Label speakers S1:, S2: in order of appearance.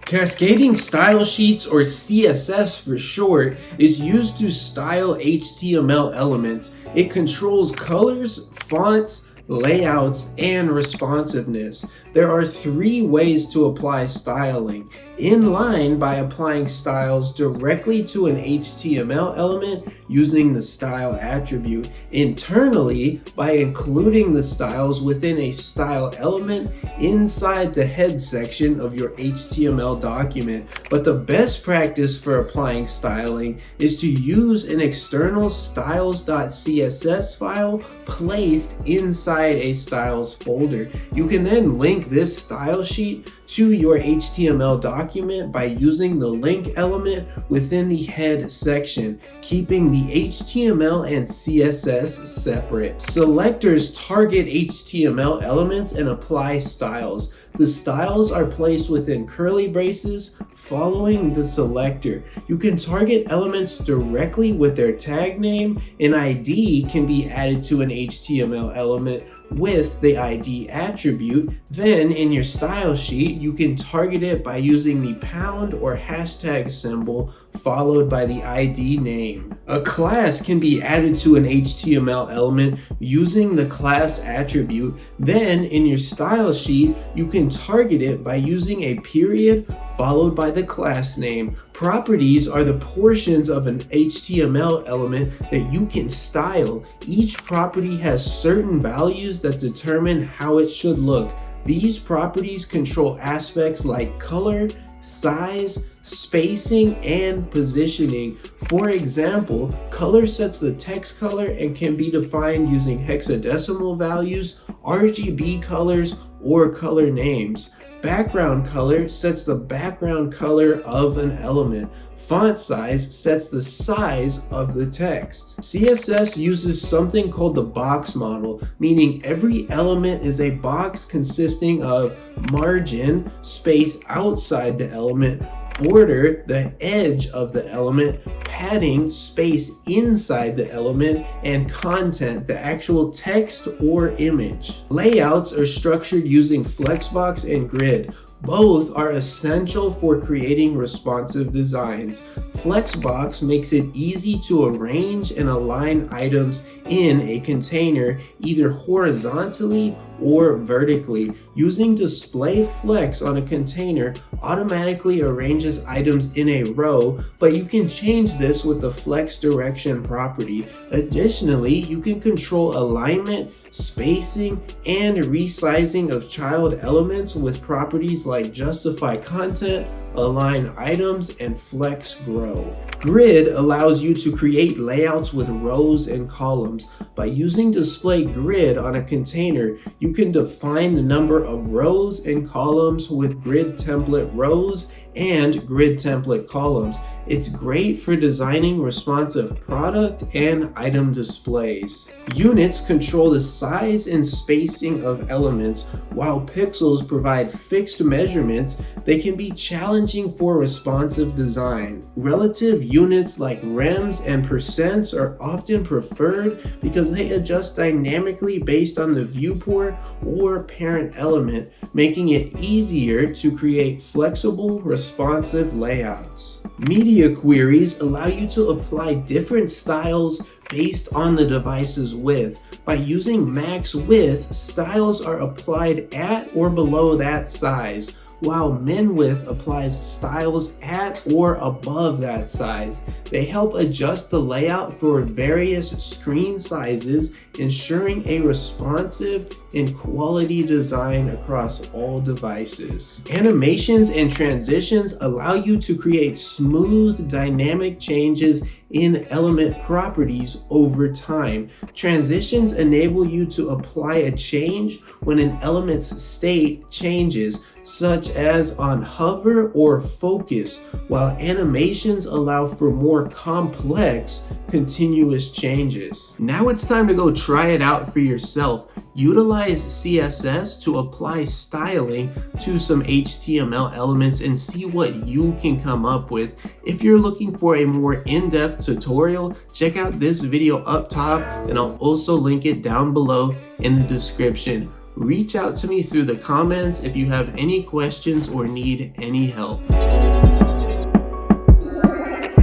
S1: Cascading style sheets, or CSS for short, is used to style HTML elements. It controls colors, fonts, layouts, and responsiveness. There are 3 ways to apply styling. Inline, by applying styles directly to an HTML element using the style attribute. Internally, by including the styles within a style element inside the head section of your HTML document. But the best practice for applying styling is to use an external styles.css file placed inside a styles folder. You can then link this style sheet to your HTML document by using the link element within the head section, keeping the HTML and CSS separate. Selectors target HTML elements and apply styles. The styles are placed within curly braces following the selector. You can target elements directly with their tag name. An ID can be added to an HTML element with the ID attribute. Then in your style sheet, you can target it by using the pound or hashtag symbol followed by the ID name. A class can be added to an HTML element using the class attribute. Then in your style sheet, you can target it by using a period followed by the class name. Properties are the portions of an HTML element that you can style. Each property has certain values that determine how it should look. These properties control aspects like color, size, spacing, and positioning. For example, color sets the text color and can be defined using hexadecimal values, RGB colors, or color names. Background color sets the background color of an element. Font size sets the size of the text. CSS uses something called the box model, meaning every element is a box consisting of margin, space outside the element, border, the edge of the element, padding, space inside the element, and content, the actual text or image. Layouts are structured using Flexbox and Grid. Both are essential for creating responsive designs. Flexbox makes it easy to arrange and align items in a container either horizontally or vertically. Using display flex on a container automatically arranges items in a row, but you can change this with the flex direction property. Additionally, you can control alignment, spacing, and resizing of child elements with properties like justify content, align items, and flex grow. Grid allows you to create layouts with rows and columns. By using display grid on a container, you can define the number of rows and columns with grid template rows and grid template columns. It's great for designing responsive product and item displays. Units control the size and spacing of elements, while pixels provide fixed measurements. They can be challenging for responsive design. Relative units like rems and percents are often preferred because they adjust dynamically based on the viewport or parent element, making it easier to create flexible, responsive layouts. Media queries allow you to apply different styles based on the device's width. By using max width, styles are applied at or below that size, while min width applies styles at or above that size. They help adjust the layout for various screen sizes, ensuring a responsive and quality design across all devices. Animations and transitions allow you to create smooth, dynamic changes in element properties over time. Transitions enable you to apply a change when an element's state changes, such as on hover or focus, while animations allow for more complex, continuous changes. Now it's time to go try it out for yourself. Utilize CSS to apply styling to some HTML elements and see what you can come up with. If you're looking for a more in-depth tutorial, check out this video up top, and I'll also link it down below in the description. Reach out to me through the comments if you have any questions or need any help.